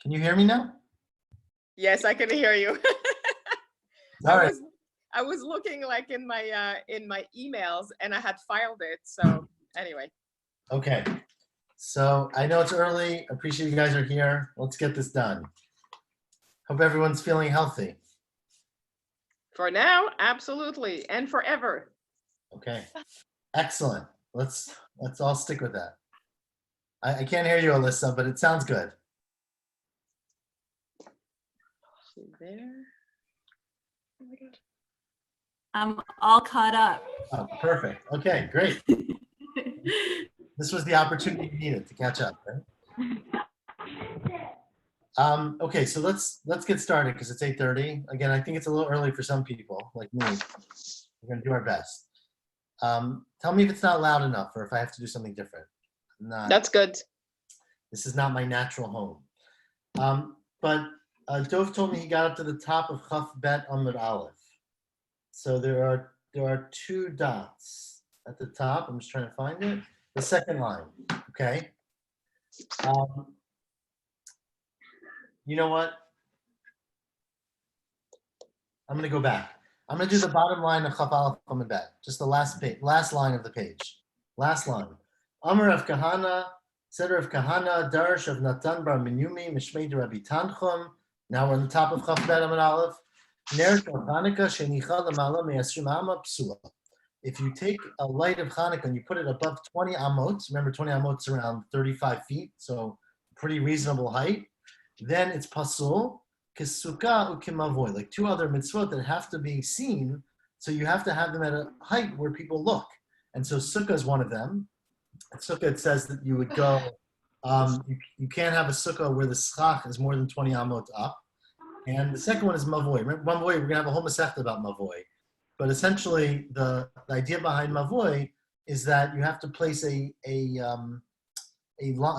Can you hear me now? Yes, I can hear you. All right. I was looking like in my emails and I had filed it. So anyway. Okay. So I know it's early. Appreciate you guys are here. Let's get this done. Hope everyone's feeling healthy. For now, absolutely, and forever. Okay. Excellent. Let's all stick with that. I can't hear you, Alyssa, but it sounds good. She's there. Oh my God. I'm all caught up. Oh, perfect. Okay, great. This was the opportunity you needed to catch up, right? Okay, so let's get started because it's 8:30. Again, I think it's a little early for some people like me. We're gonna do our best. Tell me if it's not loud enough or if I have to do something different. That's good. This is not my natural home. But Dov told me he got up to the top of Chaf Bet Amud Aleph. So there are two dots at the top. I'm just trying to find it. The second line. Okay. You know what? I'm gonna go back. I'm gonna do the bottom line of Chaf Aleph Amud Bet. Just the last line of the page. Last line. Amar of Kahana, Seder of Kahana, Darsh of Natan Bar Minyumi, Mishmei de Rabbi Tanchum. Now we're on the top of Chaf Bet Amud Aleph. Ner shel Hanukkah shenicha lemala me'asrim ama psula. If you take a light of Hanukkah and you put it above 20 amot, remember 20 amot's around 35 feet, so pretty reasonable height, then it's pasul, kesuka ukimavoy, like two other mitzvot that have to be seen, so you have to have them at a height where people look. And so sukkah is one of them. At sukkah it says that you would go, you can't have a sukkah where the schach is more than 20 amot up. And the second one is mavoy. Remember, mavoy, we're gonna have a whole masechta about mavoy. But essentially, the idea behind mavoy is that you have to place a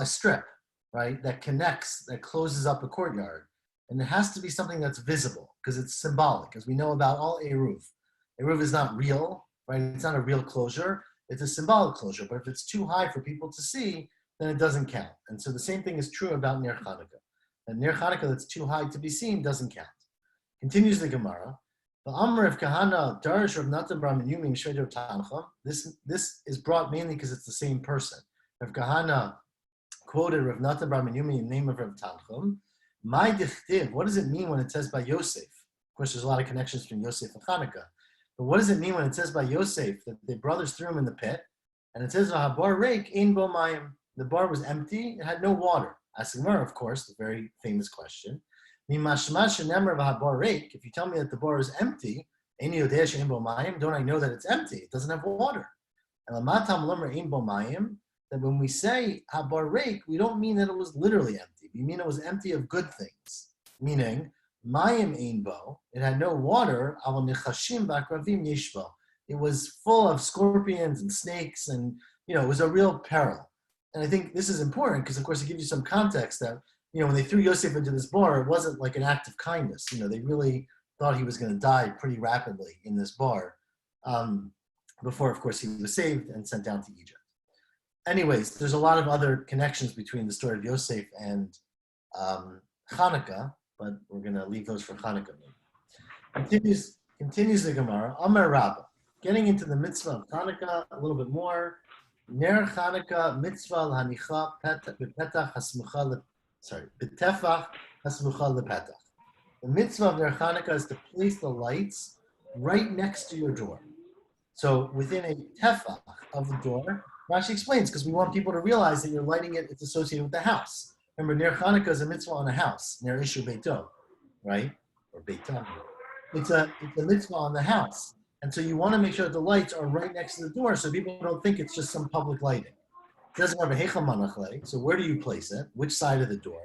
strip, right, that connects, that closes up a courtyard, and it has to be something that's visible because it's symbolic. As we know about all eruv, eruv is not real, right? It's not a real closure. It's a symbolic closure. But if it's too high for people to see, then it doesn't count. And so the same thing is true about Ner Chanukah. And Ner Chanukah that's too high to be seen doesn't count. Continues the Gemara. The Amr of Kahana, Darish Rav Natan Bar Minyumi Mishmei of Tanchum. This is brought mainly because it's the same person. Rav Kahana quoted Rav Natan Bar Minyumi in the name of Rav Tanchum. My dichtiv, what does it mean when it says by Yosef? Of course, there's a lot of connections between Yosef and Chanukah. But what does it mean when it says by Yosef that the brothers threw him in the pit? And it says, Bar Reik Ein Bo Mayim. The bar was empty, it had no water. Asking Gemara, of course, the very famous question. If you tell me that the bar is empty, don't I know that it's empty? It doesn't have water. And that when we say habar reik, we don't mean that it was literally empty. We mean it was empty of good things. Meaning, mayim ein bo, it had no water, it was full of scorpions and snakes, and it was a real peril. And I think this is important because, of course, it gives you some context that when they threw Yosef into this bar, it wasn't like an act of kindness. They really thought he was going to die pretty rapidly in this bar before, of course, he was saved and sent down to Egypt. Anyways, there's a lot of other connections between the story of Yosef and Hanukkah, but we're going to leave those for Hanukkah. Continues the Gemara, Amar Rabbah, getting into the mitzvah of Hanukkah a little bit more. Ner Hanukkah mitzvah l'hanicha b'petach hasmucha b'tefach hasmucha lepetach. The mitzvah of Ner Hanukkah is to place the lights right next to your door. So within a tefach of the door, Rashi explains, because we want people to realize that you're lighting it, it's associated with the house. Remember, Ner Hanukkah is a mitzvah on a house, Ner Ishu Beito, right? Or Beito. It's a mitzvah on the house. And so you want to make sure that the lights are right next to the door so people don't think it's just some public lighting. It doesn't have a heichal manachle, so where do you place it? Which side of the door?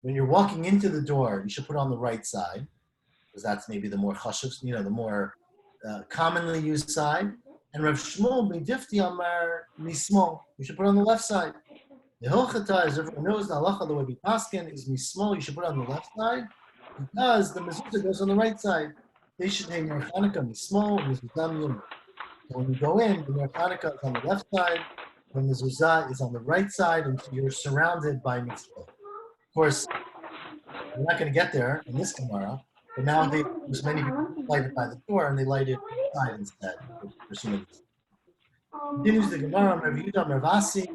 When you're walking into the door, you should put it on the right side, because that's maybe the more chashuv, the more commonly used side. And Rav Shmuel B'difti Amar Mismol, you should put it on the left side. The Hilchata, as everyone knows, the halacha, the way we paskin is Mismol, you should put it on the left side, because the mezuzah goes on the right side. They should hang Ner Hanukkah Mismol, Mezuzah Yom. So when you go in, the Ner Hanukkah is on the left side, the mezuzah is on the right side, and you're surrounded by mitzvot. Of course, we're not going to get there in this Gemara, but nowadays there's many people who light it by the door and they light it inside instead. Continues the Gemara, Rav Yehuda Mervasi,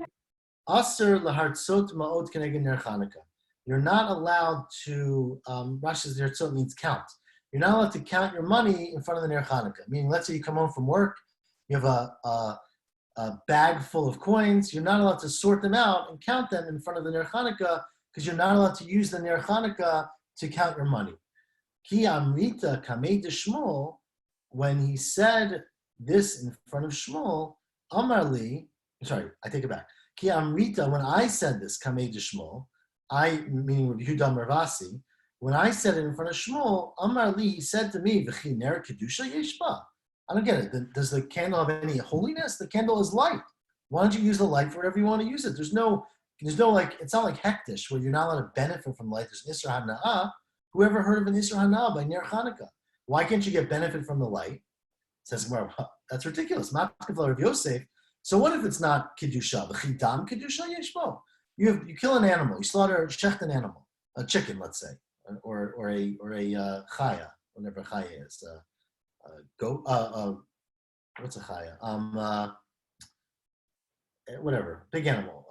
Aser lahartzot ma'od keneged ner Chanukah. You're not allowed to, Rashi's hartzot means count. You're not allowed to count your money in front of the ner Chanukah. Meaning, let's say you come home from work, you have a bag full of coins. You're not allowed to sort them out and count them in front of the ner Chanukah because you're not allowed to use the ner Chanukah to count your money. Ki amrita kamei de Shmuel, when he said this in front of Shmuel, Amarli, sorry, I take it back. Ki amrita, when I said this, kamei de Shmuel, I, meaning Rav Yehuda Mervasi, when I said it in front of Shmuel, Amarli, he said to me, V'chi ner kedusha yeshba. I don't get it. Does the candle have any holiness? The candle is light. Why don't you use the light for whatever you want to use it? There's no like, it's not like hektish where you're not allowed to benefit from light. There's Isra Hana'ah. Whoever heard of an Isra Hana'ah by Ner Chanukah? Why can't you get benefit from the light? Says, well, that's ridiculous. Matkevla Rav Yosef. So what if it's not kedusha? V'chidam kedusha yeshbo. You kill an animal. You slaughter an animal, a chicken, let's say, or a chaya, whatever chaya is. Goat. What's a chaya? Whatever, big animal.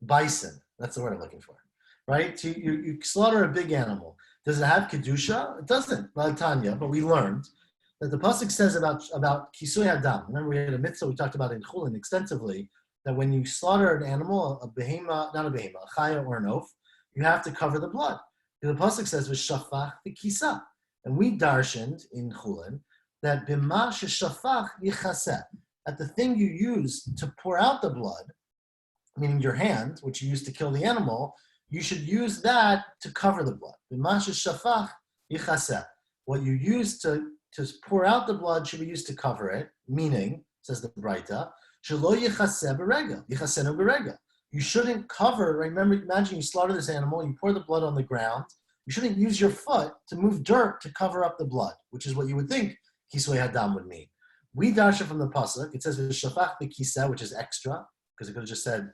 Bison. That's the word I'm looking for. Right? So you slaughter a big animal. Does it have kedusha? It doesn't. Tanya, but we learned that the pasuk says about kisui hadam. Remember, we had a mitzvah we talked about in Chulin extensively. That when you slaughter an animal, a behema, not a behema, a chaya or an oaf, you have to cover the blood. The pasuk says v'shafach v'kisa, and we darshaned in Chulin that b'ma sheshafach yichaseh, that the thing you use to pour out the blood, meaning your hand, which you use to kill the animal, you should use that to cover the blood. B'ma sheshafach yichaseh, what you use to pour out the blood should be used to cover it, meaning, says the Braita, shelo yichaseh berega, yichasenu berega. You shouldn't cover, remember, imagine you slaughter this animal, you pour the blood on the ground, you shouldn't use your foot to move dirt to cover up the blood, which is what you would think kisui hadam would mean. We darsha from the pasuk, it says shafach b'kisa, which is extra, because it could have just said,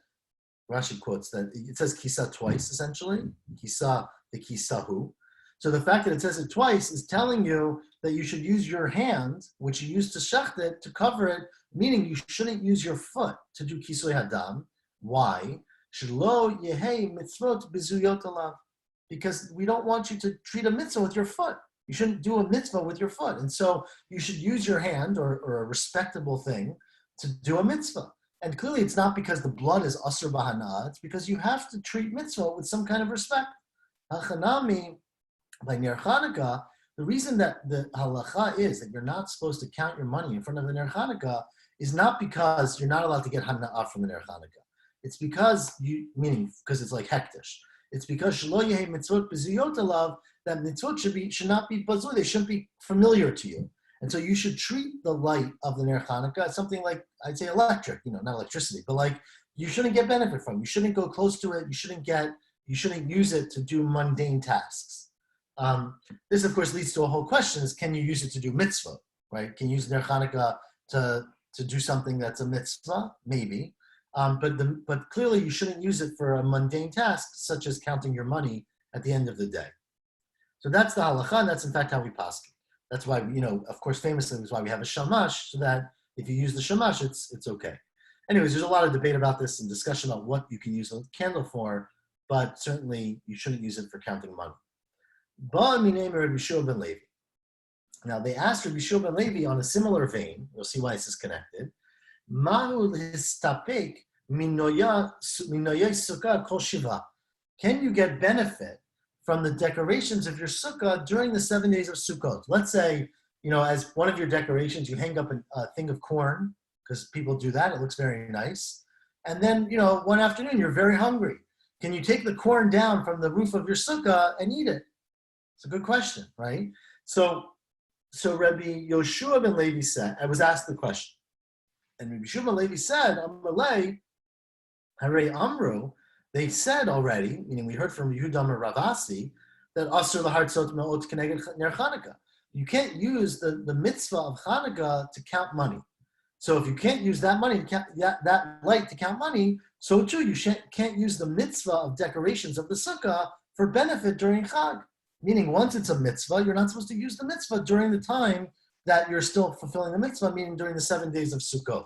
Rashi quotes that, it says kisa twice, essentially, kisa the kisahu. So the fact that it says it twice is telling you that you should use your hand, which you use to shecht it, to cover it, meaning you shouldn't use your foot to do kisui hadam. Why? Shelo yehei mitzvot bizuyot alav. Because we don't want you to treat a mitzvah with your foot. You shouldn't do a mitzvah with your foot. And so you should use your hand or a respectable thing to do a mitzvah. And clearly it's not because the blood is asur b'hana, it's because you have to treat mitzvah with some kind of respect. Hachanami, by Ner Chanukah, the reason that the halacha is that you're not supposed to count your money in front of the Ner Chanukah is not because you're not allowed to get hana'ah from the Ner Chanukah. It's because because it's like hektish. It's because shelo yehei mitzvot b'ziyot alav, that mitzvot should not be bazur, they shouldn't be familiar to you. And so you should treat the light of the Ner Chanukah as something like, I'd say electric, not electricity, but like you shouldn't get benefit from. You shouldn't go close to it. You shouldn't use it to do mundane tasks. This of course leads to a whole question: is can you use it to do mitzvah? Right? Can you use Ner Chanukah to do something that's a mitzvah? Maybe. But clearly you shouldn't use it for a mundane task such as counting your money at the end of the day. So that's the halacha, and that's in fact how we paskin. That's why, of course, famously is why we have a shamash, so that if you use the shamash, it's okay. Anyways, there's a lot of debate about this and discussion about what you can use a candle for, but certainly you shouldn't use it for counting money. Ba minei Rabbi Shua ben Levi. Now they asked Rabbi Shua ben Levi on a similar vein. You'll see why this is connected. Mahu l'histapek minoyay sukkah kol shiva. Can you get benefit from the decorations of your sukkah during the 7 days of Sukkot? Let's say, as one of your decorations, you hang up a thing of corn, because people do that. It looks very nice. And then, one afternoon, you're very hungry. Can you take the corn down from the roof of your sukkah and eat it? It's a good question, right? So Rabbi Yoshua ben Levi said, I was asked the question. And Rabbi Yoshua ben Levi said, Amalei, Harei Amru, they said already, meaning we heard from Yehuda Ravasi, that Asur l'hartzot me'ot keneged ner Chanukah. You can't use the mitzvah of Chanukah to count money. So if you can't use that money, that light to count money, so too you can't use the mitzvah of decorations of the sukkah for benefit during Chag. Meaning once it's a mitzvah, you're not supposed to use the mitzvah during the time that you're still fulfilling the mitzvah, meaning during the 7 days of Sukkot.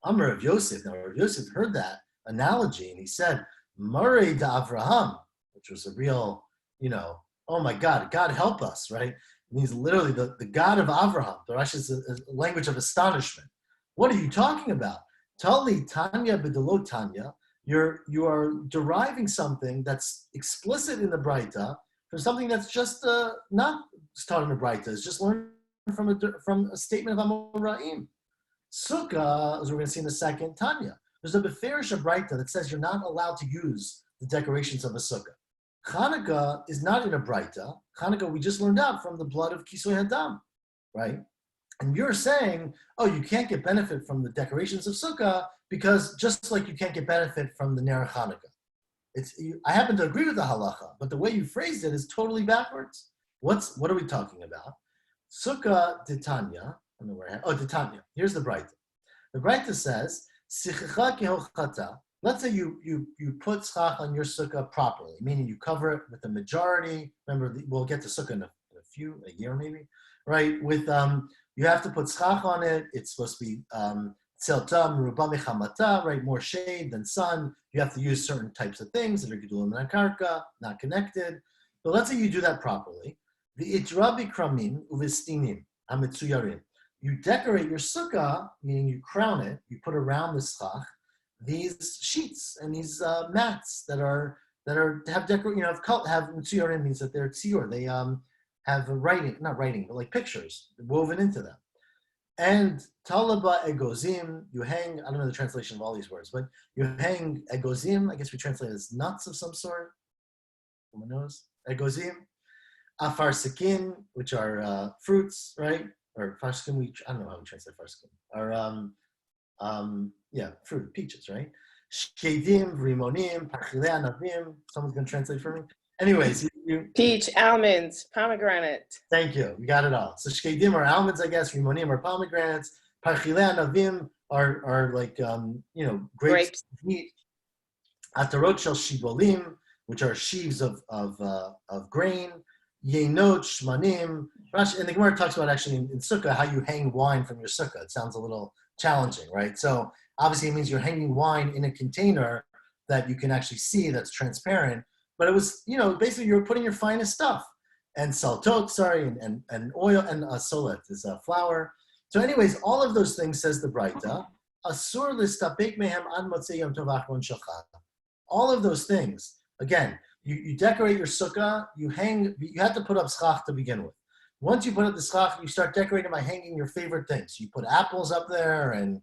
Amar of Yosef. Now Rav Yosef heard that analogy and he said, Marei da Avraham, which was a real, oh my God, God help us, right? It means literally the God of Avraham. The Rashi is a language of astonishment. What are you talking about? Tali Tanya b'delo Tanya. You are deriving something that's explicit in the Braita from something that's just not taught in the Braita. It's just learned from a statement of Amoraim. Sukkah, as we're going to see in a second, Tanya. There's a Beferish Braita that says you're not allowed to use the decorations of a sukkah. Hanukkah is not in a Braita. Hanukkah we just learned out from the blood of Kisui Hadam, right? And you're saying, oh, you can't get benefit from the decorations of Sukkah because just like you can't get benefit from the Ner Hanukkah. I happen to agree with the halacha, but the way you phrased it is totally backwards. What are we talking about? Sukkah Titania. I don't know where I have. Oh, Titania. Here's the Braita. The Braita says, Sichecha kehochata. Let's say you put schach on your sukkah properly, meaning you cover it with the majority. Remember, we'll get to sukkah in a year maybe, right? With you have to put schach on it. It's supposed to be tzelta merubah mechamata, right? More shade than sun. You have to use certain types of things that are gedulim and karka, not connected. But let's say you do that properly. The itrabi kramim uvistinim amitsuyarim. You decorate your sukkah, meaning you crown it. You put around the schach these sheets and these mats that have decorated, have mitzuyarim means that they're tziyur. They have not writing, but like pictures woven into them. And talaba egozim, you hang, I don't know the translation of all these words, but you hang egozim, I guess we translate it as nuts of some sort. Someone knows? Egozim. Afarsikin, which are fruits, right? Or farsikin, I don't know how we translate farsikin. Or fruit, peaches, right? Shkedim, rimonim, parchilei anavim. Someone's going to translate for me. Anyways, peach, almonds, pomegranate. Thank you. We got it all. So shkedim are almonds, I guess. Rimonim are pomegranates. Parchilei anavim are like grapes. Atarot shel shibolim, which are sheaves of grain. Yenot shmanim. And the Gemara talks about actually in sukkah how you hang wine from your sukkah. It sounds a little challenging, right? So obviously it means you're hanging wine in a container that you can actually see that's transparent. But it was, basically you were putting your finest stuff. And saltot, and oil, and solet is flour. So anyways, all of those things, says the Braita, asur listapek mehem an motzei yom tov achron shachar. All of those things, again, you decorate your sukkah, you have to put up schach to begin with. Once you put up the schach, you start decorating by hanging your favorite things. You put apples up there and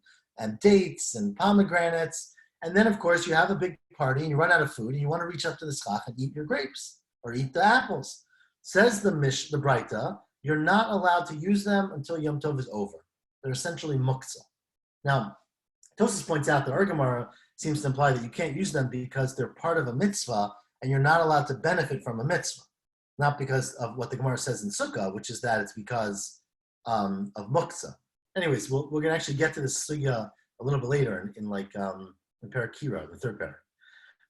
dates and pomegranates. And then, of course, you have a big party and you run out of food and you want to reach up to the schach and eat your grapes or eat the apples. Says the Braita, you're not allowed to use them until Yom Tov is over. They're essentially muktzah. Now, Tosfos points out that our Gemara seems to imply that you can't use them because they're part of a mitzvah and you're not allowed to benefit from a mitzvah. Not because of what the Gemara says in Sukkah, which is that it's because of muktzah. Anyways, we're going to actually get to this sugya a little bit later in Parakira, the third parak.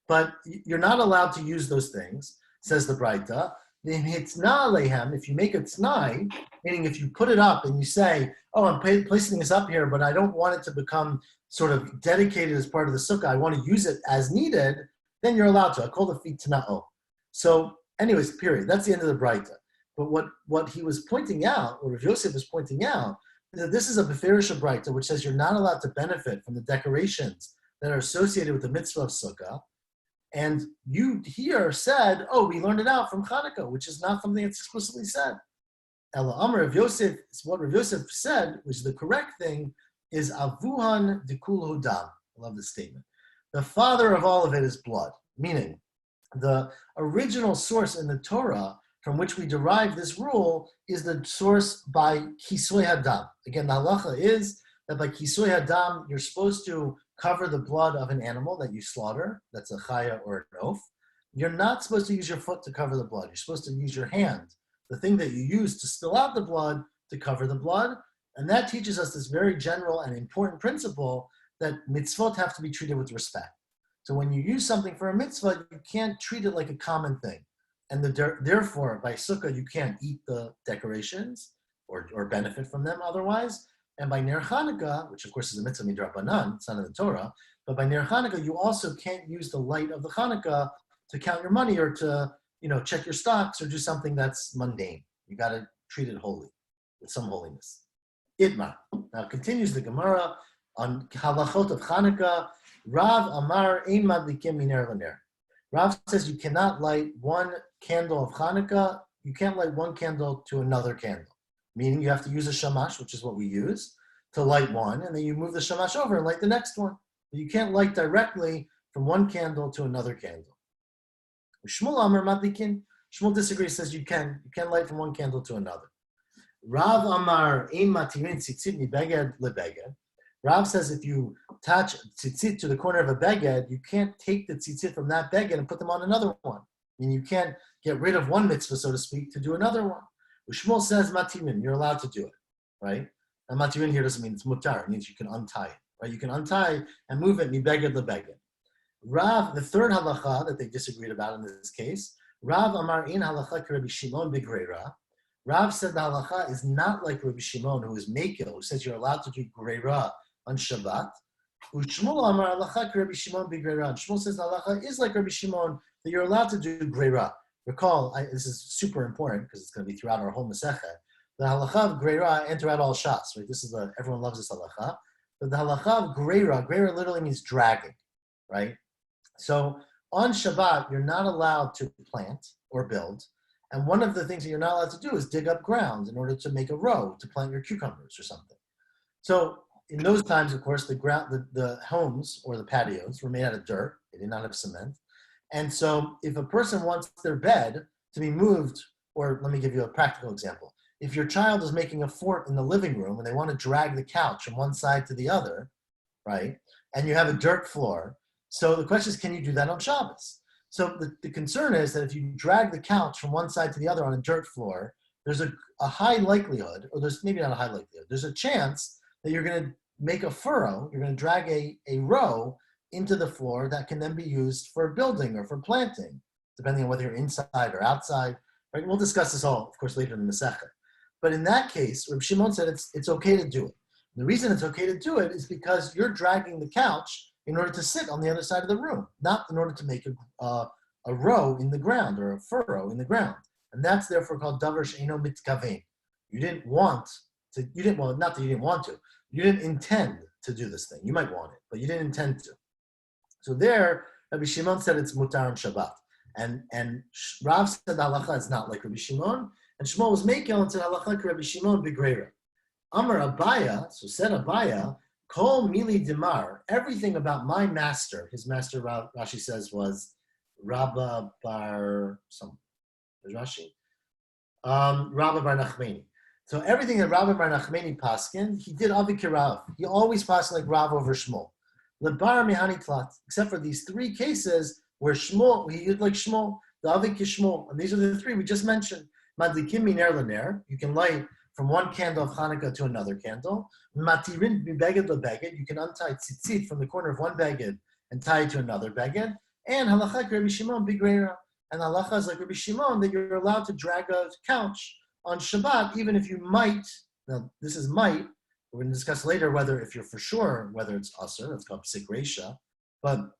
But you're not allowed to use those things, says the Braita. If you make a t'nai, meaning if you put it up and you say, oh, I'm placing this up here, but I don't want it to become sort of dedicated as part of the sukkah, I want to use it as needed, then you're allowed to. I call the feet t'na'o. So anyways, period. That's the end of the Braita. But what he was pointing out, or Rav Yosef was pointing out, is that this is a Beferish Braita, which says you're not allowed to benefit from the decorations that are associated with the mitzvah of sukkah. And you here said, oh, we learned it out from Chanukah, which is not something that's explicitly said. Ela Amar Rav Yosef, what Rav Yosef said, which is the correct thing, is Avuhan Dekul Hudam. I love this statement. The father of all of it is blood, meaning the original source in the Torah from which we derive this rule is the source by Kisui Hadam. Again, the halacha is that by Kisui Hadam, you're supposed to cover the blood of an animal that you slaughter, that's a chaya or an oaf. You're not supposed to use your foot to cover the blood. You're supposed to use your hand, the thing that you use to spill out the blood, to cover the blood. And that teaches us this very general and important principle that mitzvot have to be treated with respect. So when you use something for a mitzvah, you can't treat it like a common thing. And therefore, by sukkah, you can't eat the decorations or benefit from them otherwise. And by Ner Hanukkah, which of course is a mitzvah midrabanan, it's not in the Torah, but by Ner Hanukkah, you also can't use the light of the Hanukkah to count your money or to, check your stocks or do something that's mundane. You got to treat it holy, with some holiness. Itmar. Now continues the Gemara on halachot of Hanukkah. Rav Amar ein madlikim miner l'ner. Rav says you cannot light one candle of Hanukkah. You can't light one candle to another candle. Meaning you have to use a shamash, which is what we use, to light one, and then you move the shamash over and light the next one. But you can't light directly from one candle to another candle. Shmuel Amar madlikin. Shmuel disagrees, says you can light from one candle to another. Rav Amar ein matirin tzitzit mibeged lebeged. Rav says if you attach tzitzit to the corner of a beged, you can't take the tzitzit from that beged and put them on another one. I mean, you can't get rid of one mitzvah, so to speak, to do another one. Shmuel says matirin, you're allowed to do it, right? And matirin here doesn't mean it's mutar, it means you can untie it, right? You can untie and move it mibeged lebeged. Rav, the third halacha that they disagreed about in this case, Rav Amar in halacha Rabbi Shimon b'greira. Rav said the halacha is not like Rabbi Shimon, who is mekil, who says you're allowed to do greira on Shabbat. Shmuel Amar halacha Rabbi Shimon b'greira. Shmuel says the halacha is like Rabbi Shimon, that you're allowed to do greira. Recall, this is super important because it's going to be throughout our whole Masechet. The halacha of greira enter out all shas, right? This is everyone loves this halacha. But the halacha of greira literally means dragging, right? So on Shabbat, you're not allowed to plant or build. And one of the things that you're not allowed to do is dig up ground in order to make a row to plant your cucumbers or something. So in those times, of course, the homes or the patios were made out of dirt. They did not have cement. And so if a person wants their bed to be moved, or let me give you a practical example. If your child is making a fort in the living room and they want to drag the couch from one side to the other, right? And you have a dirt floor. So the question is, can you do that on Shabbos? So the concern is that if you drag the couch from one side to the other on a dirt floor, there's a high likelihood, or there's maybe not a high likelihood, there's a chance that you're going to make a furrow, you're going to drag a row into the floor that can then be used for building or for planting, depending on whether you're inside or outside. Right? We'll discuss this all, of course, later in the Masechet. But in that case, Reb Shimon said it's okay to do it. The reason it's okay to do it is because you're dragging the couch in order to sit on the other side of the room, not in order to make a row in the ground or a furrow in the ground. And that's therefore called davar she'eino mitkaven. You didn't want to, not that you didn't want to, you didn't intend to do this thing. You might want it, but you didn't intend to. So there, Rabbi Shimon said it's mutar on Shabbat. And Rav said the halacha is not like Rabbi Shimon, and Shmuel was makel and said halacha like Rabbi Shimon b'greira. Amar Abaya, so said Abaya, Kol mili dimar, everything about my master, his master Rashi says was Rabba bar Rashi, Rabba bar Nachmani. So everything that Rabba bar Nachmani paskin, he did avi kirav. He always paskin like Rav over Shmuel. Lebar mihani tlat, except for these three cases where Shmuel, he did like Shmuel, the avi kishmuel, and these are the three we just mentioned. Madlikim miner lener, you can light from one candle of Hanukkah to another candle. Matirin beged lebeged, you can untie tzitzit from the corner of one beged and tie it to another beged. And halacha Rabbi Shimon b'greira. And halacha is like Rabbi Shimon that you're allowed to drag a couch on Shabbat, even if you might. Now this is might. We're going to discuss later whether, if you're for sure, whether it's aser. That's called psik reisha. But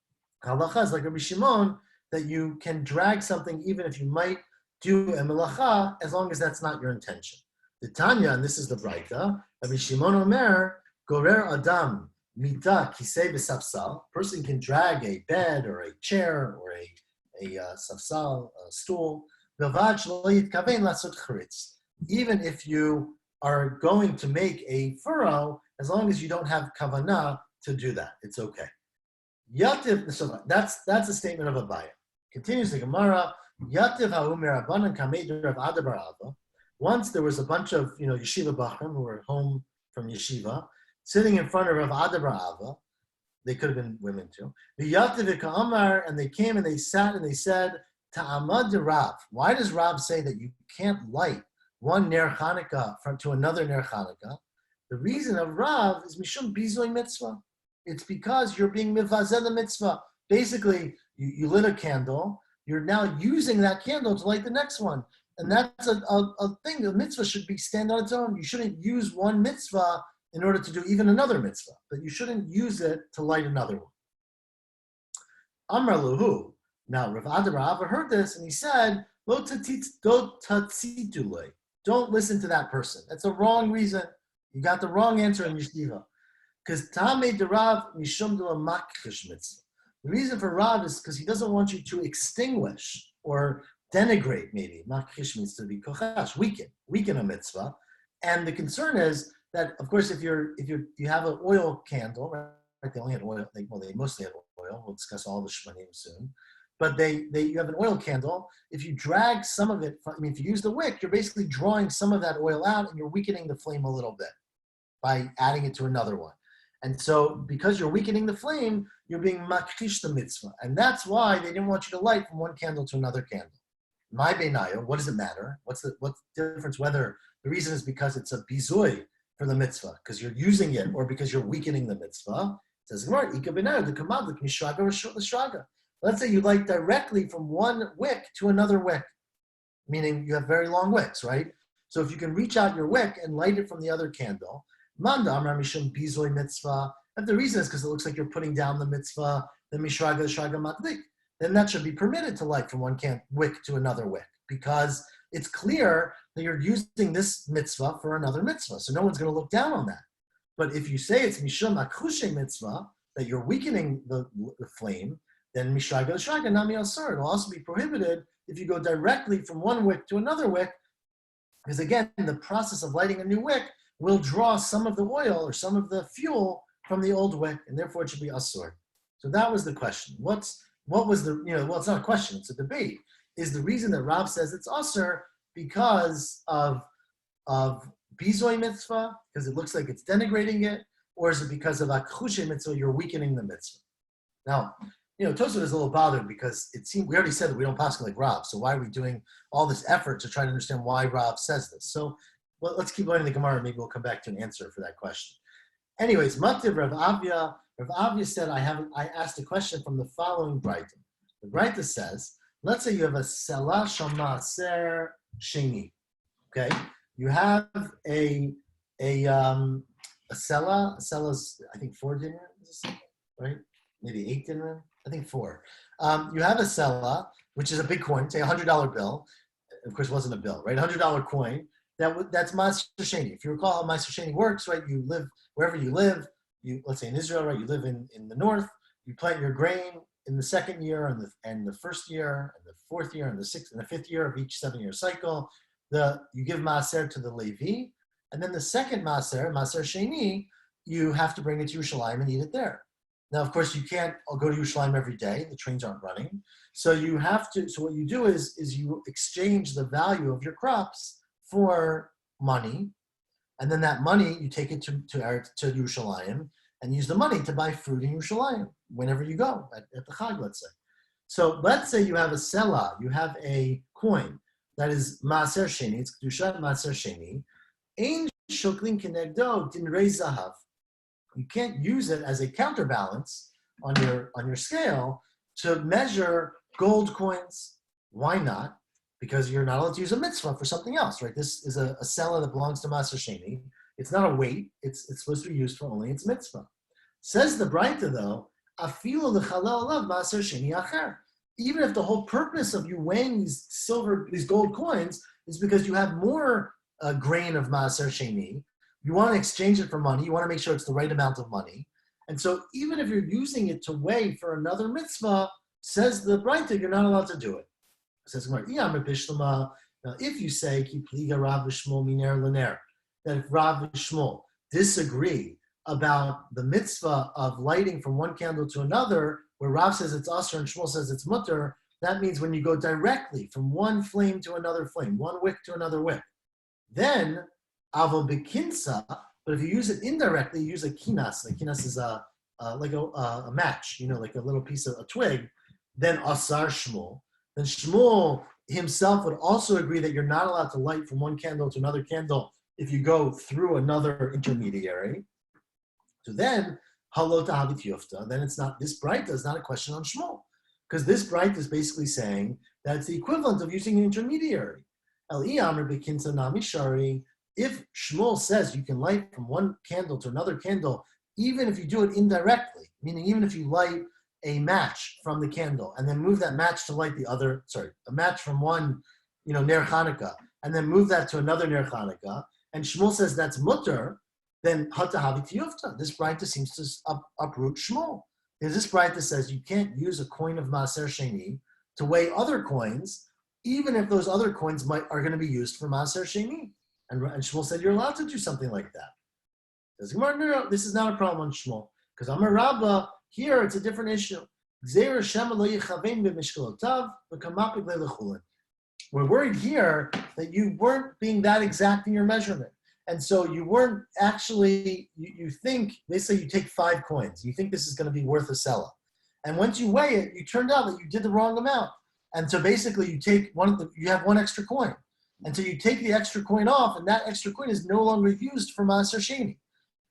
halacha is like Rabbi Shimon that you can drag something even if you might do a melacha, as long as that's not your intention. The Tanya, and this is the Braita, Rabbi Shimon Omer, Gorer Adam, Mita Kisei B'Safsal, person can drag a bed or a chair or a safsal, a stool, even if you are going to make a furrow, as long as you don't have kavanah to do that, it's okay. Yativ, so that's a statement of Abaya. Continues the Gemara, Yativ ha'umer abanan kamei Rav Ada bar Ava. Once there was a bunch of yeshiva bachrim who were home from yeshiva, sitting in front of Rav Ada bar Ava. They could have been women too. And they came and they sat and they said, Ta'amad de Rav. Why does Rav say that you can't light one Ner Chanukah to another Ner Chanukah? The reason of Rav is mishum bizoy mitzvah. It's because you're being mivazeh the mitzvah. Basically, you lit a candle. You're now using that candle to light the next one. And that's a thing. The mitzvah should be stand on its own. You shouldn't use one mitzvah in order to do even another mitzvah. But you shouldn't use it to light another one. Amar Luhu. Now, Rav Adarava heard this and he said, Lo tatzitulei. Don't listen to that person. That's a wrong reason. You got the wrong answer in Yeshiva. Because Tamei de Rav mishum de makrish mitzvah. The reason for Rav is because he doesn't want you to extinguish or denigrate, maybe. Makrish means to be kochash, weaken a mitzvah. And the concern is that, of course, if you have an oil candle, right? They only had oil. They mostly had oil. We'll discuss all the shmanim soon. But you have an oil candle. If you drag some of it, if you use the wick, you're basically drawing some of that oil out and you're weakening the flame a little bit by adding it to another one. And so because you're weakening the flame, you're being makrish the mitzvah. And that's why they didn't want you to light from one candle to another candle. My beinayo, what does it matter? What's the difference whether the reason is because it's a bizoy for the mitzvah, because you're using it, or because you're weakening the mitzvah? It says, Ika beinayo, the command, the mishraga or shraga. Let's say you light directly from one wick to another wick, meaning you have very long wicks, right? So if you can reach out your wick and light it from the other candle, Manda Amar Mishum Bizoy Mitzvah, and the reason is because it looks like you're putting down the mitzvah, the Mishraga Shraga Matlik, then that should be permitted to light from one wick to another wick, because it's clear that you're using this mitzvah for another mitzvah, so no one's going to look down on that. But if you say it's Mishum Akushe Mitzvah, that you're weakening the flame, then Mishraga Shraga Nami Asur, it'll also be prohibited if you go directly from one wick to another wick, because again, the process of lighting a new wick will draw some of the oil or some of the fuel from the old wick, and therefore it should be asur. So that was the question. What was the, well, it's not a question, it's a debate. Is the reason that Rav says it's asur because of bizoy mitzvah, because it looks like it's denigrating it, or is it because of akhushe mitzvah, you're weakening the mitzvah? Now, Tosfot is a little bothered because it seems, we already said that we don't pass like Rav, so why are we doing all this effort to try to understand why Rav says this? So let's keep learning the Gemara, and maybe we'll come back to an answer for that question. Anyways, Mativ Rav Avia. Rav Avia said, I asked a question from the following Breita. The Breita says, let's say you have a Selah Shamaser Sheni. Okay? You have a Selah. A Selah's, I think, 4 dinars, right? Maybe 8 dinars. I think 4. You have a Selah, which is a big coin, say $100 bill. Of course, it wasn't a bill, right? $100 coin. That's Maaser Sheni. If you recall how Maaser Sheni works, right? You live wherever you live. Let's say in Israel, right? You live in the north. You plant your grain in the second year and the first year and the fourth year and the sixth and the fifth year of each 7-year cycle. You give Maaser to the Levi, and then the second Maaser Sheni, you have to bring it to Yerushalayim and eat it there. Now, of course, you can't go to Yerushalayim every day. The trains aren't running. So you have to. So what you do is you exchange the value of your crops for money, and then that money you take it to Yerushalayim and use the money to buy fruit in Yerushalayim whenever you go at the Chag, let's say. So let's say you have a selah, you have a coin that is Maaser Sheni, it's Kedushat Maaser Sheni. Ein shoklin kenegdo dinrei zahav. You can't use it as a counterbalance on your scale to measure gold coins. Why not? Because you're not allowed to use a mitzvah for something else, right? This is a selah that belongs to Maaser Sheni. It's not a weight. It's supposed to be used for only its mitzvah. Says the Breita though, afilu l'chalal alav Maaser Sheni acher. Even if the whole purpose of you weighing these gold coins is because you have more grain of Maaser Sheni, you want to exchange it for money. You want to make sure it's the right amount of money. And so even if you're using it to weigh for another mitzvah, says the Breita, you're not allowed to do it. Says now if you say Rav v'Shmuel miner l'ner, that if Rav and Shmuel disagree about the mitzvah of lighting from one candle to another, where Rav says it's asur and Shmuel says it's mutter, that means when you go directly from one flame to another flame, one wick to another wick, then avo bekinsa. But if you use it indirectly, you use a kinas. A kinas is like a match, like a little piece of a twig. Then asar Shmuel. Then Shmuel himself would also agree that you're not allowed to light from one candle to another candle if you go through another intermediary. So then, halot habit yufta, then it's not, this Braita is not a question on Shmuel. Because this Braita is basically saying that it's the equivalent of using an intermediary. El iyamr bekinsa nami shari, if Shmuel says you can light from one candle to another candle, even if you do it indirectly, meaning even if you light a match from the candle and then move that match to light a match from one, Ner Chanukah, and then move that to another Ner Chanukah, and Shmuel says that's mutter, then hata havit yufta. This Braita seems to uproot Shmuel. Because this Braita says you can't use a coin of Maaser Sheni to weigh other coins, even if those other coins are going to be used for Maaser Sheni. And Shmuel said you're allowed to do something like that. Says, no, this is not a problem on Shmuel. Because Amar Rabbah, here it's a different issue. We're worried here that you weren't being that exact in your measurement. And so you weren't actually, you think, they say you take 5 coins. You think this is going to be worth a selah. And once you weigh it, you turned out that you did the wrong amount. And so basically you take you have one extra coin. And so you take the extra coin off, and that extra coin is no longer used for Maaser Sheni.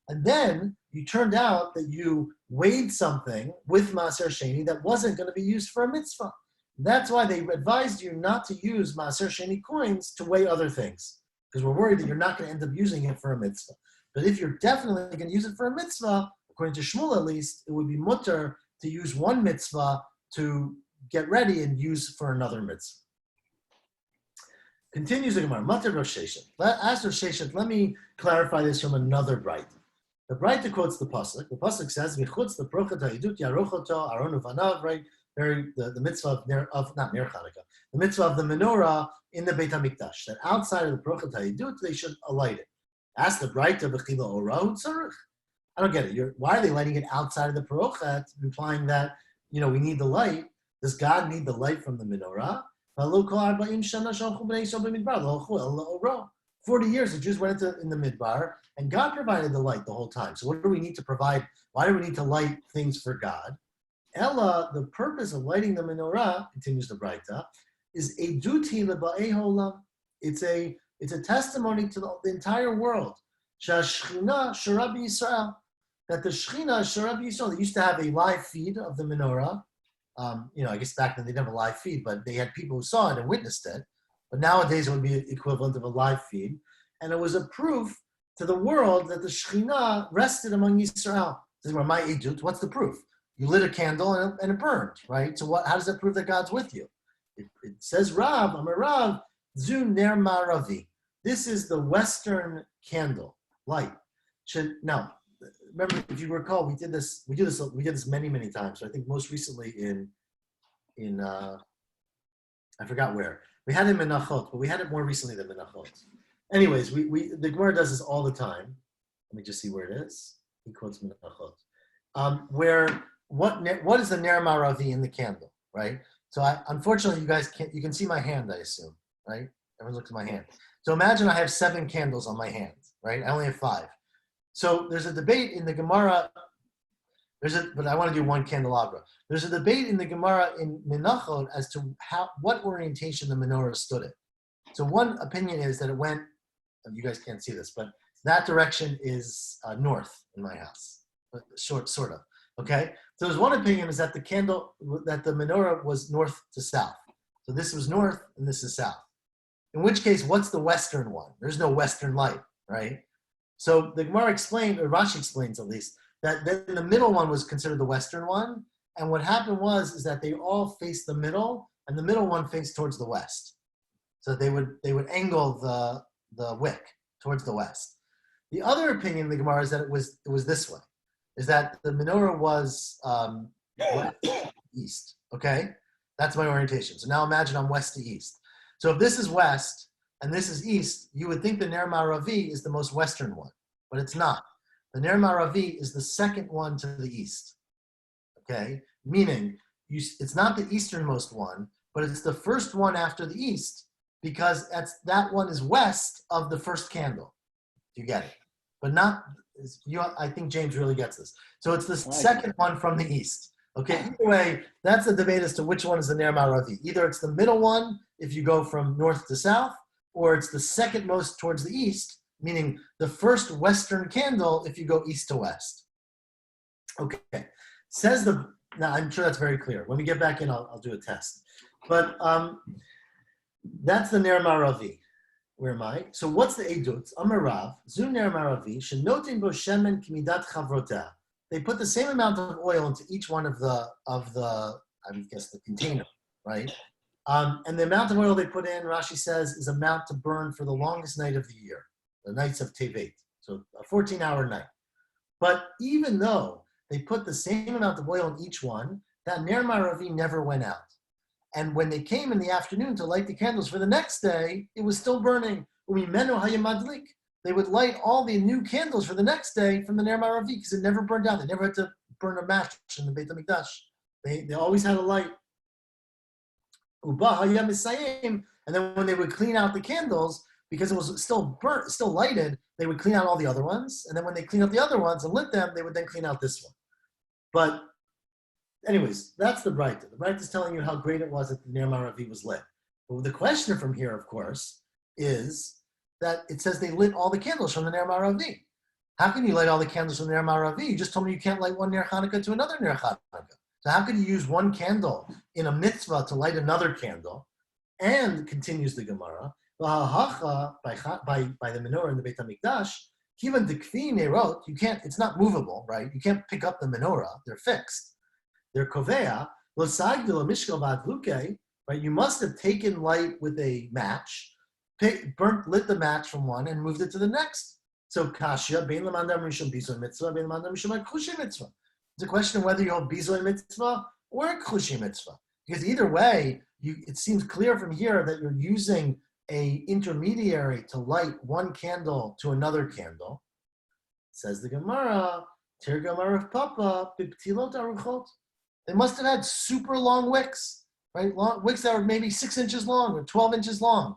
And then you turned out that you weighed something with Maaser Sheni that wasn't going to be used for a mitzvah. That's why they advised you not to use Maaser Sheni coins to weigh other things. Because we're worried that you're not going to end up using it for a mitzvah. But if you're definitely going to use it for a mitzvah, according to Shmuel at least, it would be mutter to use one mitzvah to get ready and use for another mitzvah. Continues the Gemara, Matar Rosh Hashanah. Ask Rosh Hashanah, let me clarify this from another Braita. The Braita quotes the pasuk. The pasuk says, "V'chutz leprochet ha'idut yarochoto aron uvanav." Right, the mitzvah of not Ner Chanukah, the mitzvah of the menorah in the Beit Hamikdash. That outside of the prochet ha'idut they should alight it. Ask the Braita v'chila orahu tzarich. I don't get it. Why are they lighting it outside of the prochet, implying that we need the light? Does God need the light from the menorah? 40 years the Jews went in the midbar, and God provided the light the whole time. So what do we need to provide? Why do we need to light things for God? Ella, the purpose of lighting the menorah, continues the Braita, is a duty leba'ei holam. It's a testimony to the entire world. Shashchina shara b'Yisrael, that the Shechina shara b'Yisrael. They used to have a live feed of the menorah. I guess back then they didn't have a live feed, but they had people who saw it and witnessed it. But nowadays it would be equivalent of a live feed. And it was a proof to the world that the Shekhinah rested among Yisrael. My edut, what's the proof? You lit a candle and it burned, right? So how does that prove that God's with you? It says Rav, Amar Rav, Zu Ner Maravi. This is the Western candle, light. Now, remember, if you recall, we did this many, many times. So I think most recently in I forgot where. We had it in Menachot, but we had it more recently than Menachot. Anyways, the Gemara does this all the time. Let me just see where it is. He quotes Menachot. What is the Ner Maravi in the candle, right? So unfortunately, you can see my hand, I assume, right? Everyone looks at my hand. So imagine I have 7 candles on my hand, right? I only have 5. So there's a debate in the Gemara. But I want to do one candelabra. There's a debate in the Gemara in Menachot as to what orientation the menorah stood in. So one opinion is that it went. You guys can't see this, but that direction is north in my house, sort of. Okay. So there's one opinion is that the menorah was north to south. So this was north and this is south. In which case, what's the western one? There's no western light, right? So the Gemara explained, or Rashi explains at least, that then the middle one was considered the western one. And what happened is that they all faced the middle, and the middle one faced towards the west. So they would angle the wick towards the west. The other opinion in the Gemara is that it was this way, is that the menorah was west to east. Okay? That's my orientation. So now imagine I'm west to east. So if this is west and this is east, you would think the Ner Maravi is the most western one, but it's not. The Ner Maravi is the second one to the east. Okay? Meaning, it's not the easternmost one, but it's the first one after the east, because that one is west of the first candle. You get it? But not, I think James really gets this. So it's the second one from the east. Okay, either way, that's the debate as to which one is the Ner Maravi. Either it's the middle one, if you go from north to south, or it's the second most towards the east, meaning the first western candle if you go east to west. Okay, now I'm sure that's very clear. When we get back in, I'll do a test. But that's the Ner Maravi. Where am I? So what's the Eidut? Amarav, Zu Ner Maravi, Shenotin Bo Shemen Kimidat Chavrotah. They put the same amount of oil into each one of the I guess the container, right? And the amount of oil they put in, Rashi says, is amount to burn for the longest night of the year, the nights of Tevet. So a 14-hour night. But even though they put the same amount of oil in each one, that Ner Maravi never went out. And when they came in the afternoon to light the candles for the next day, it was still burning. They would light all the new candles for the next day from the Ner Maravi because it never burned out. They never had to burn a match in the Beit HaMikdash. They always had a light. And then when they would clean out the candles, because it was still burnt, still lighted, they would clean out all the other ones. And then when they clean out the other ones and lit them, they would then clean out this one. But anyways, that's the Breita. The Breita is telling you how great it was that the Ner Maravi was lit. But the question from here, of course, is that it says they lit all the candles from the Ner Maravi. How can you light all the candles from the Ner Maravi? You just told me you can't light one Ner Hanukkah to another Ner Hanukkah. So how could you use one candle in a mitzvah to light another candle? And continues the Gemara, by the menorah in the Beit HaMikdash, even the kfi nerot, you can't, it's not movable, right? You can't pick up the menorah, they're fixed. They're kovea, right? You must have taken light with a match, lit the match from one and moved it to the next. So kasha, bein lamandam rishon bizoy mitzvah, bein lamandam rishon kushi mitzvah. It's a question of whether you hold bizoy mitzvah or a kushi mitzvah. Because either way, it seems clear from here that you're using a intermediary to light one candle to another candle. Says the Gemara, Tirgamar of Papa, Biptilot Aruchot. They must have had super long wicks, right? Wicks that were maybe 6 inches long or 12 inches long. I'm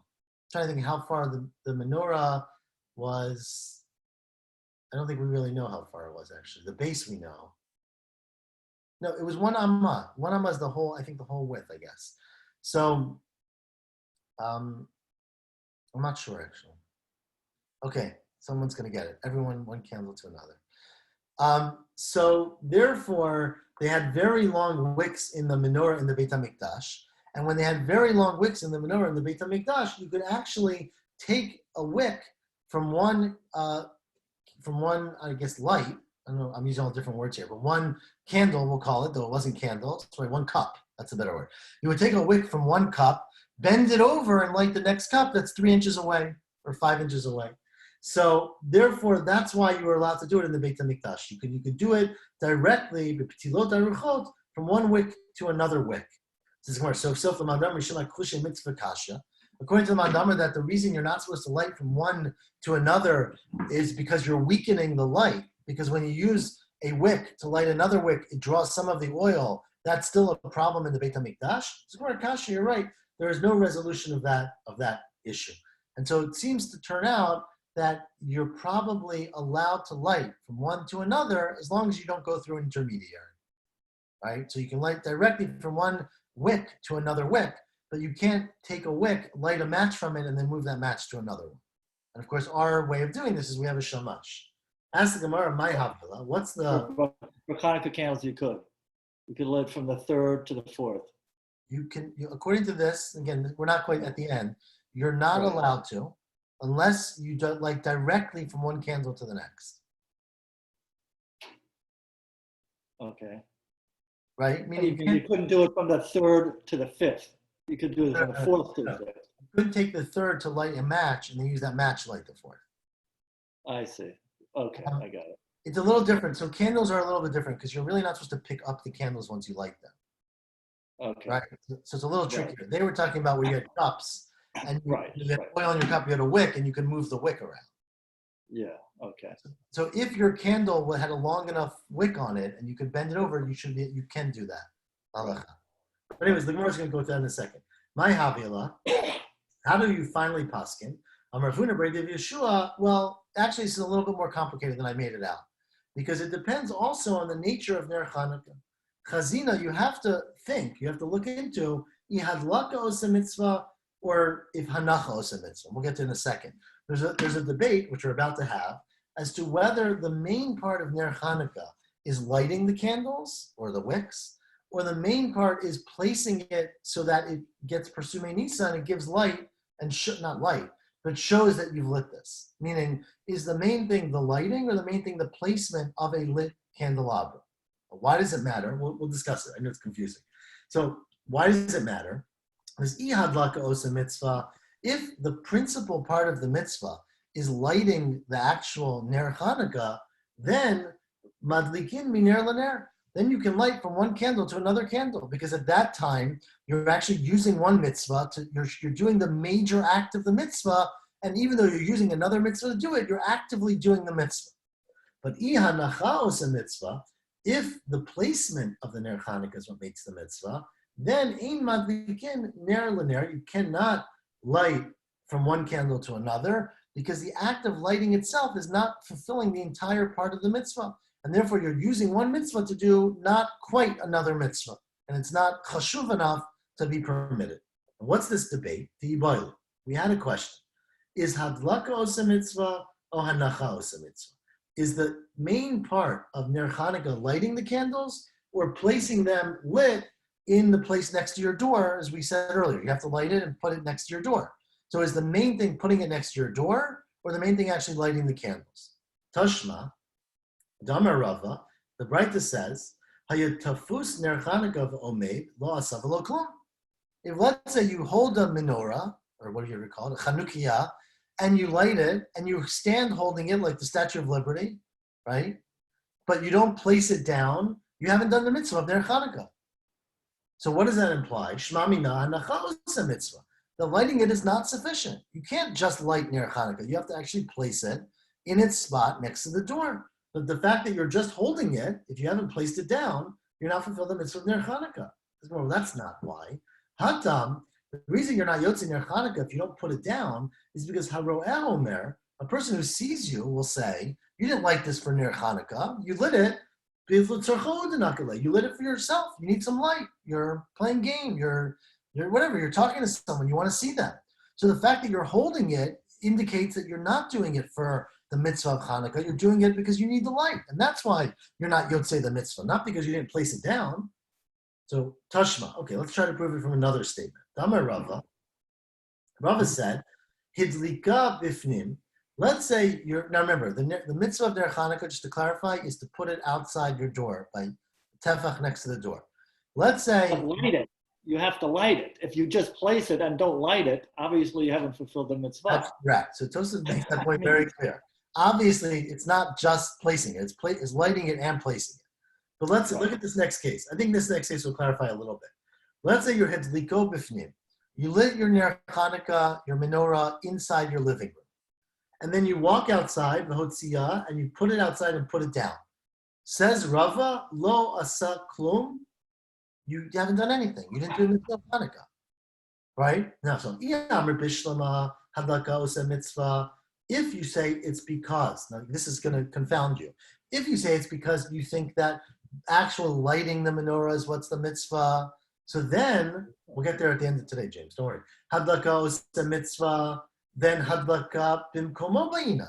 trying to think how far the menorah was. I don't think we really know how far it was actually. The base we know. No, it was 1 amma. 1 amma is the whole width, I guess. So, I'm not sure actually. Okay, someone's going to get it. Everyone, one candle to another. So therefore, they had very long wicks in the menorah in the Beit HaMikdash. And when they had very long wicks in the menorah in the Beit HaMikdash, you could actually take a wick from one, I guess, light. I don't know, I'm using all different words here, but one candle, we'll call it, though it wasn't candle, sorry, one cup, that's a better word. You would take a wick from one cup, bend it over and light the next cup that's 3 inches away or 5 inches away. So therefore, that's why you were allowed to do it in the Beit HaMikdash. You could do it directly, from one wick to another wick. According to the Mandamar, that the reason you're not supposed to light from one to another is because you're weakening the light. Because when you use a wick to light another wick, it draws some of the oil. That's still a problem in the Beit HaMikdash. So Kasha, you're right. There is no resolution of that issue. And so it seems to turn out that you're probably allowed to light from one to another as long as you don't go through an intermediary, right? So you can light directly from one wick to another wick, but you can't take a wick, light a match from it, and then move that match to another one. And of course, our way of doing this is we have a shamash. Ask the Gemara, my Havdalah, what's the... For Hanukkah candles, you could light from the 3rd to the 4th. According to this, again, we're not quite at the end, you're not allowed to, unless you do like directly from one candle to the next. Okay. Right? Meaning you couldn't do it from the 3rd to the 5th. You could do it from the 4th to the 5th. You couldn't take the 3rd to light a match and then use that match to light the 4th. I see. Okay, I got it. It's a little different. So candles are a little bit different because you're really not supposed to pick up the candles once you light them. Okay. Right? So it's a little trickier. Right. They were talking about where you had cups and you had oil in your cup, you had a wick, and you can move the wick around. Yeah, okay. So if your candle had a long enough wick on it and you could bend it over, you can do that. Right. But anyways, the Gemara is going to go to that in a second. My Havila, how do you finally paskin? Amravuna Brediv Yeshua, well, actually, this is a little bit more complicated than I made it out. Because it depends also on the nature of Ner Chanukah. Chazina, you have to think, you have to look into Ihadlaka Osa Mitzvah or if Hanacha Osa Mitzvah. We'll get to it in a second. there's a debate, which we're about to have, as to whether the main part of Ner Hanukkah is lighting the candles or the wicks, or the main part is placing it so that it gets Persume Nisa and it gives light and not light, but shows that you've lit this. Meaning, is the main thing the lighting or the main thing the placement of a lit candelabra? Why does it matter? We'll discuss it. I know it's confusing. So why does it matter? Because ihadlaka osa mitzvah, if the principal part of the mitzvah is lighting the actual Ner Hanukkah, then madlikin miner laner. Then you can light from one candle to another candle, because at that time you're actually using one mitzvah you're doing the major act of the mitzvah, and even though you're using another mitzvah to do it, you're actively doing the mitzvah. But ihanacha osa mitzvah, if the placement of the Ner Hanukkah is what makes the mitzvah, then ein madlikin ner laner. You cannot light from one candle to another, because the act of lighting itself is not fulfilling the entire part of the mitzvah. And therefore, you're using one mitzvah to do not quite another mitzvah. And it's not chashuv enough to be permitted. And what's this debate? We had a question. Is hadlaka osa mitzvah or hanacha osa mitzvah? Is the main part of Ner Hanukkah lighting the candles or placing them lit in the place next to your door? As we said earlier, you have to light it and put it next to your door. So is the main thing putting it next to your door, or the main thing actually lighting the candles? Tashma, Damar Rava, the Braita says, Hayatafus ner Hanukkah v'omeid lo asav lo klum. If let's say you hold a menorah, or what do you call it, a Chanukiah, and you light it, and you stand holding it like the Statue of Liberty, right? But you don't place it down, you haven't done the mitzvah of ner Hanukkah. So what does that imply? Shma mina hanacha osa mitzvah. The lighting it is not sufficient. You can't just light Ner Hanukkah. You have to actually place it in its spot next to the door. But the fact that you're just holding it, if you haven't placed it down, you're not fulfilling the mitzvah of Ner Hanukkah. Well, that's not why. Hatam, the reason you're not Yotze Ner Hanukkah if you don't put it down is because Haroeh Omer, a person who sees you will say, you didn't light this for Ner Hanukkah. You lit it. You lit it for yourself. You need some light. You're playing game. You're whatever, you're talking to someone, you want to see them. So the fact that you're holding it indicates that you're not doing it for the mitzvah of Hanukkah, you're doing it because you need the light. And that's why you're not Yotzei the mitzvah, not because you didn't place it down. So Tashma, okay, let's try to prove it from another statement. Damar Rava, Rava said, Hidlika bifnim. Let's say now remember, the mitzvah of Ner Hanukkah, just to clarify, is to put it outside your door, by tefach next to the door. Let's say... Light it. You have to light it. If you just place it and don't light it, obviously you haven't fulfilled the mitzvah. That's correct. So Tosfos makes that point very clear. Obviously, it's not just placing it; it's lighting it and placing it. But let's look at this next case. I think this next case will clarify a little bit. Let's say you're hedliko bifnim. You lit your Ner Hanukkah, your menorah, inside your living room, and then you walk outside the hotziyah and you put it outside and put it down. Says Rava, lo asa klum. You haven't done anything. You didn't do the mitzvah of Hanukkah, right? Now, so if you say it's because, now this is going to confound you. If you say it's because you think that actual lighting the menorah is what's the mitzvah, so then we'll get there at the end of today, James. Don't worry. Hadlaka is the mitzvah, then hadlaka bimkomo ba'ina,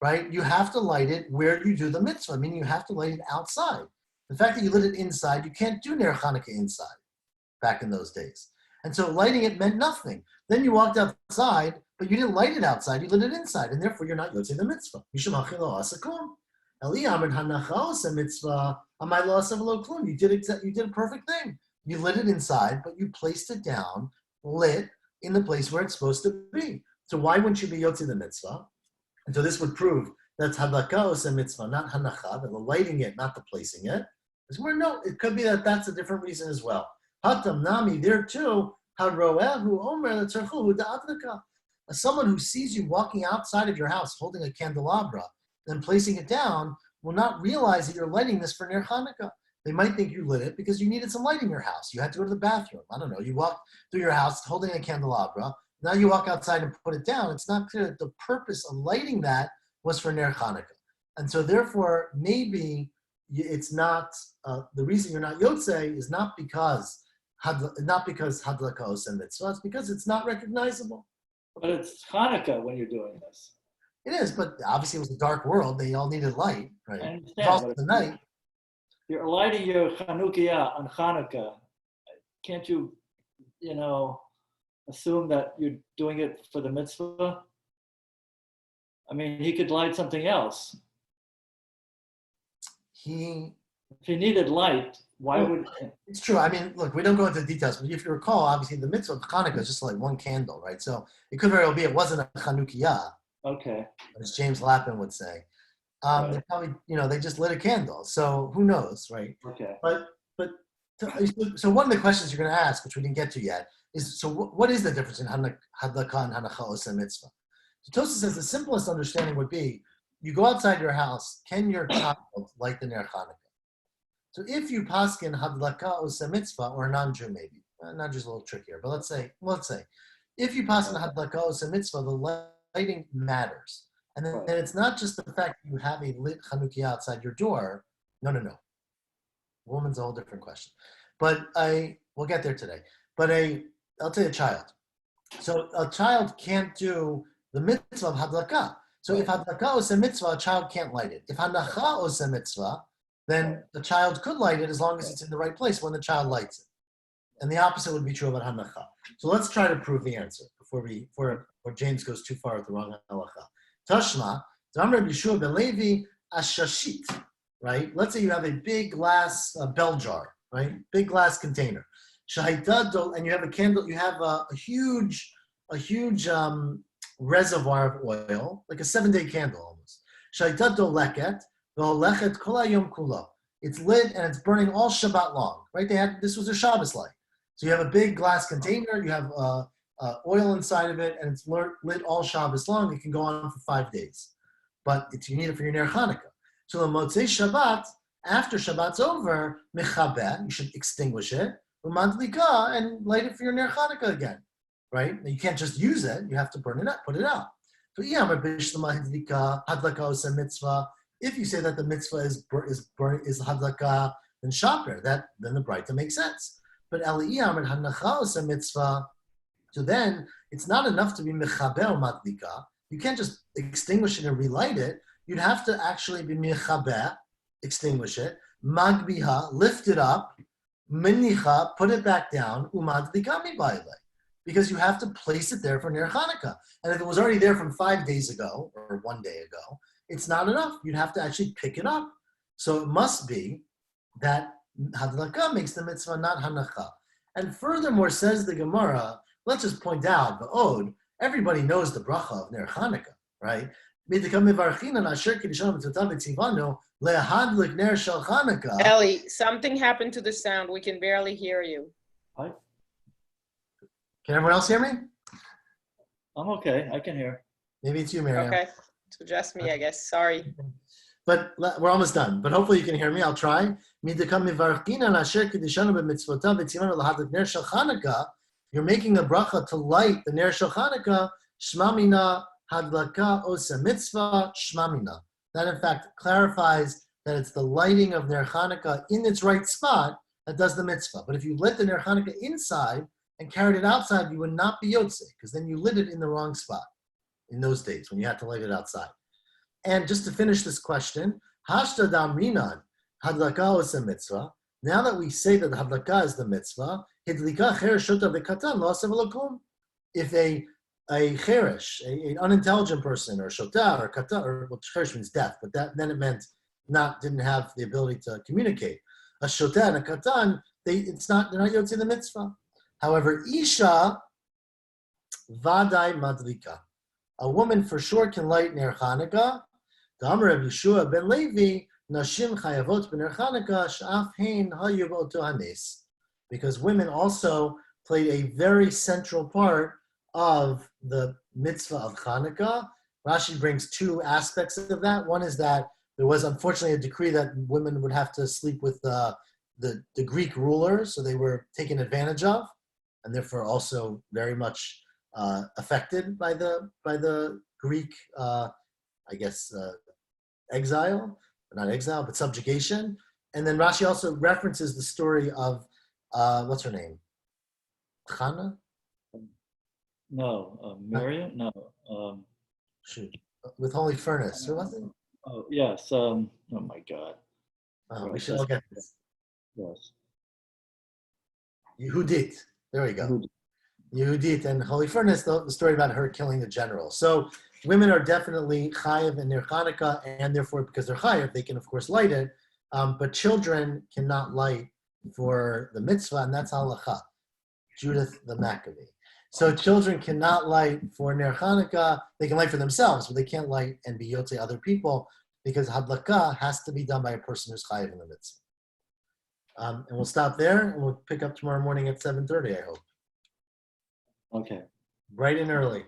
right? You have to light it where you do the mitzvah, meaning you have to light it outside. The fact that you lit it inside, you can't do Ner Hanukkah inside back in those days. And so lighting it meant nothing. Then you walked outside, but you didn't light it outside, you lit it inside, and therefore you're not Yotzei the mitzvah. You did a perfect thing. You lit it inside, but you placed it down, lit, in the place where it's supposed to be. So why wouldn't you be Yotzei the mitzvah? And so this would prove that's hadlaka osa mitzvah, not hanacha, that we're lighting it, not the placing it. No, it could be that that's a different reason as well. Hatam nami, there too, haroehu omer letzarchuhu da'adlaka. Someone who sees you walking outside of your house holding a candelabra, then placing it down, will not realize that you're lighting this for Ner Hanukkah. They might think you lit it because you needed some light in your house. You had to go to the bathroom. I don't know. You walked through your house holding a candelabra. Now you walk outside and put it down. It's not clear that the purpose of lighting that was for Ner Hanukkah. And so therefore, maybe it's not, the reason you're not Yotzei is not because hadlaka osa mitzvah, it's because it's not recognizable. But it's Hanukkah when you're doing this. It is, but obviously it was a dark world. They all needed light, right? I It's understand, also but the night. you're lighting your Hanukkah on Hanukkah. Can't you, assume that you're doing it for the mitzvah? I mean, he could light something else. If he needed light, why would? It's true. I mean, look, we don't go into details, but if you recall, obviously the mitzvah of Hanukkah is just like one candle, right? So it could very well be it wasn't a Chanukiah, Okay. as James Lappin would say. Right. They probably, they just lit a candle. So who knows, right? Okay. So one of the questions you're going to ask, which we didn't get to yet, is so what is the difference in Hadlaka and Hanacha Osa Mitzvah? So Tosfos says the simplest understanding would be you go outside your house, can your child light the Ner Hanukkah? So if you paskin Hadlaka Osa Mitzvah, or a non-Jew maybe, non-Jew's a little trickier, but let's say, if you paskin Hadlaka Osa Mitzvah, the lighting matters. And then it's not just the fact that you have a lit Chanukiah outside your door. No. Woman's a whole different question. But we'll get there today. But I'll tell you a child. So a child can't do the mitzvah of Hadlaka. So if Hadlaka is a mitzvah, a child can't light it. If Hanacha is a mitzvah, then the child could light it as long as it's in the right place when the child lights it. And the opposite would be true about Hanacha. So let's try to prove the answer before James goes too far with the wrong halacha. Tashma, Damar Yeshua ben Levi Ashashit, right? Let's say you have a big glass bell jar, right? Big glass container. And you have a candle, you have a huge reservoir of oil, like a 7-day candle almost. It's lit and it's burning all Shabbat long, right? This was their Shabbos light. So you have a big glass container, you have oil inside of it, and it's lit all Shabbos long. It can go on for 5 days. But you need it for your Ner Hanukkah. So the Motzei Shabbat, after Shabbat's over, mechabeh, you should extinguish it, umadlika, and light it for your Ner Hanukkah again, right? You can't just use it, you have to burn it up, put it out. So if you say that the mitzvah is hadlaka, then shaper, then the Braita makes sense. But hanacha mitzvah, so then it's not enough to be mechaber madlika. You can't just extinguish it and relight it. You'd have to actually be mechaber, extinguish it, magbiha, lift it up, minicha, put it back down, umadlika mibayle, because you have to place it there for Ner Hanukkah. And if it was already there from 5 days ago or 1 day ago, it's not enough. You'd have to actually pick it up. So it must be that hadlaka makes the mitzvah, not hanacha. And furthermore, says the Gemara, let's just point out, the Ode, everybody knows the bracha of Ner Hanukkah, right? Ellie, something happened to the sound. We can barely hear you. Can everyone else hear me? I'm okay. I can hear. Maybe it's you, Miriam. Okay, so just me, I guess. Sorry. But we're almost done. But hopefully you can hear me. I'll try. You're making a bracha to light the Ner Shel Hanukkah, Shmamina Hadlaka Osa Mitzvah, Shmamina. That in fact clarifies that it's the lighting of Ner Hanukkah in its right spot that does the mitzvah. But if you lit the Ner Hanukkah inside and carried it outside, you would not be Yotze, because then you lit it in the wrong spot in those days when you had to light it outside. And just to finish this question, Hashta Damrinan Hadlaka Osa Mitzvah. Now that we say that Hadlaka is the mitzvah, if a cherish, an unintelligent person, or shota, or kata, or well, cherish means deaf, but then it meant didn't have the ability to communicate. A shota and a katan, they're not yotze the mitzvah. However, isha vadai madlika, a woman for sure can light Ner Hanukkah. The Amar of Yeshua ben Levi, nashim chayavot b'Ner Hanukkah sh'af hein hayu b'oto hanes, because women also played a very central part of the mitzvah of Hanukkah. Rashi brings 2 aspects of that. One is that there was unfortunately a decree that women would have to sleep with the Greek rulers, so they were taken advantage of, and therefore also very much affected by the Greek, exile, not exile, but subjugation. And then Rashi also references the story of what's her name, Chana. No, Miriam? No. Shoot. With Holy Furnace. Who was it? Oh, yes. Oh, my God. Oh, we should all get this. Yes. Yehudit. There we go. Who- Yehudit and Holy Furnace, the story about her killing the general. So women are definitely chayiv in their Hanukkah, and therefore, because they're chayiv, they can, of course, light it. But children cannot light for the mitzvah, and that's halacha. Judith the Maccabee. So children cannot light for Ner Hanukkah. They can light for themselves, but they can't light and be yotze other people because hadlaka has to be done by a person who's chayiv in the mitzvah. And we'll stop there, and we'll pick up tomorrow morning at 7:30, I hope. Okay. Bright and early.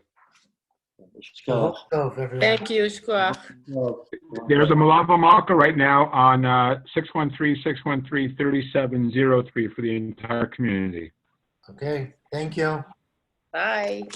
Shkoch. Everyone. Thank you, Shkoach. There's a Malava Malka right now on 613-613-3703 for the entire community. Okay, thank you. Bye.